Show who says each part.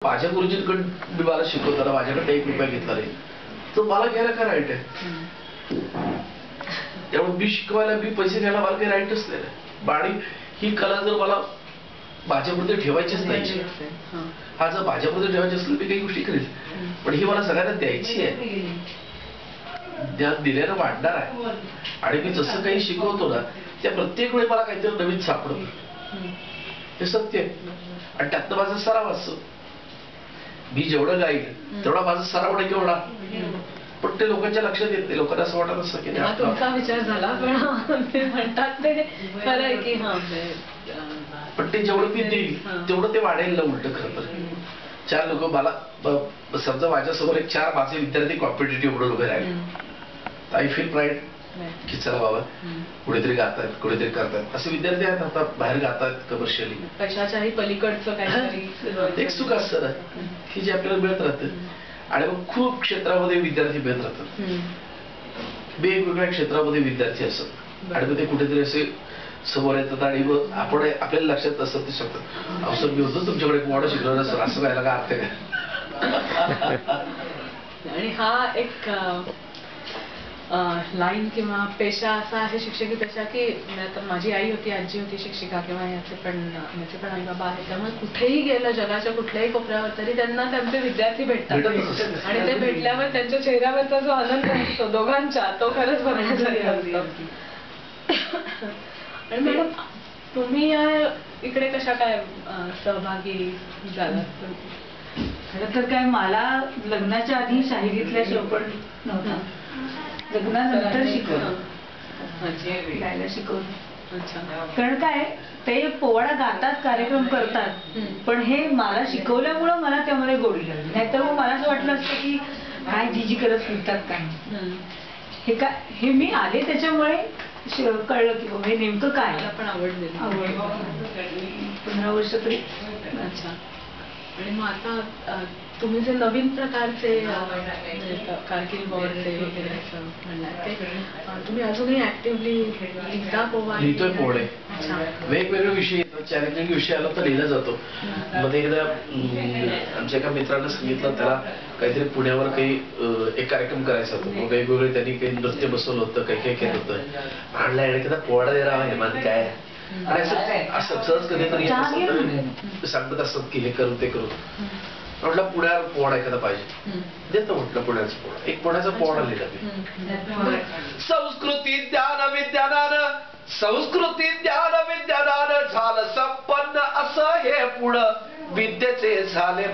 Speaker 1: माझ्या गुरुजींकडून मी मला शिकवताना माझ्याकडे 1 रुपया घेतला नाही तर मला घ्यायला काय राईट आहे? त्यामुळे मी शिकवायला मी पैसे घ्यायला मला काही राईटच नाही. आणि ही कला जर मला माझ्यापुरते ठेवायचीच नाही, हा जर माझ्यापुरते ठेवायची असेल मी काही गोष्टी करेल, पण ही मला सगळ्यांना द्यायची आहे. दिल्यानं वाढणार आहे. आणि मी जसं काही शिकवतो ना त्या प्रत्येक वेळी मला काहीतरी नवीन सापडतं, हे सत्य आहे. आणि त्यातनं माझा सराव असतो. मी जेवढं गाईल तेवढा माझा सराव नाही केवढा, पण ते लोकांच्या लक्षात येत नाही. लोकांना असं वाटत असतं की
Speaker 2: तुमचा विचार झाला, पण ते म्हणतात ते खरं आहे की
Speaker 1: पण ते जेवढं मी देईल तेवढं ते वाढेल ना उलट. खरं तर 4 लोक मला समजा माझ्यासमोर 4 माझे विद्यार्थी कॉम्पिटिटिव्ह म्हणून उभे राहिले, आय फील प्राईड की चला बाबा कुठेतरी गातात कुठेतरी करतात. असे विद्यार्थी आहेत आता बाहेर गातात कमर्शियली,
Speaker 2: कशाच्याही पलीकडचं काहीतरी
Speaker 1: एक सुख असतं ना की जे आपल्याला मिळत राहतं. आणि मग खूप क्षेत्रामध्ये विद्यार्थी मिळत राहतात, वेगवेगळ्या क्षेत्रामध्ये विद्यार्थी असतात. आणि मग ते कुठेतरी असे समोर येतात आणि मग आपण आपल्याला लक्षात असतं ते शकतात अवसर मी होतो तुमच्याकडे मोठं शिकवलं असं असं व्हायला का अर्थ काय.
Speaker 2: आणि हा एक लाईन किंवा पेशा असा आहे शिक्षकी पेशा की तर माझी आई होती, आजी होती शिक्षिका, किंवा याचे पण आई बाबा आहेत. त्यामुळे कुठेही गेलं जगाच्या कुठल्याही कोपऱ्यावर तरी त्यांना त्यांचे विद्यार्थी भेटतात आणि ते भेटल्यावर त्यांच्या चेहऱ्यावरचा जो आनंद असतो दोघांचा तो खरंच बघण्यासारखा असतो. आणि मॅडम तुम्ही इकडे कशा काय सहभागी झालात?
Speaker 3: खरं तर काय मला लग्नाच्या आधी शाहिरीतल्या शिकवण नव्हता, लग्नानंतर शिकवलं, गायला शिकवलं. कारण काय ते पोवाडा गातात कार्यक्रम करतात, पण हे मला शिकवल्यामुळं मला त्यामध्ये गोडी लागली. नाहीतर मग मला असं वाटलं असतं की काय जी करत फिरतात काय. हे काय हे मी आले त्याच्यामुळे कळलं की हे नेमकं काय.
Speaker 2: पण आवड
Speaker 3: 15 वर्ष तरी.
Speaker 2: अच्छा. आणि मग आता तुम्ही जे नवीन प्रकारचे कारगिल वॉरचे वगैरे असं म्हणणार ते तुम्ही अजूनही ऍक्टिव्हली लिहिता पोवाडे?
Speaker 1: लिहितोय पोवाडे, वेगवेगळे विषय येतात. चॅलेंजिंग विषय आला तर लिहिला जातो. मध्ये एकदा आमच्या एका मित्रानं सांगितलं त्याला काहीतरी पुण्यावर काही एक कार्यक्रम करायचा होता. मग वेगवेगळे त्यांनी काही नृत्य बसवलं होतं, काही काही केलं होतं. आणला एखादा पोवाडा दे राहा हेमान काय. आणि असं सहज कधीतरी सांगत असतात की हे करू ते करू. म्हटलं पुण्यावर पोवाडा एखादा पाहिजे, देतो म्हटलं पुण्याचा पोवाडा. एक पुण्याचा पोवाडा लिहिला मी. संस्कृती ज्ञान विज्ञानानं, संस्कृती ज्ञान विज्ञानानं झालं संपन्न असं हे पुढं विद्येचे झाले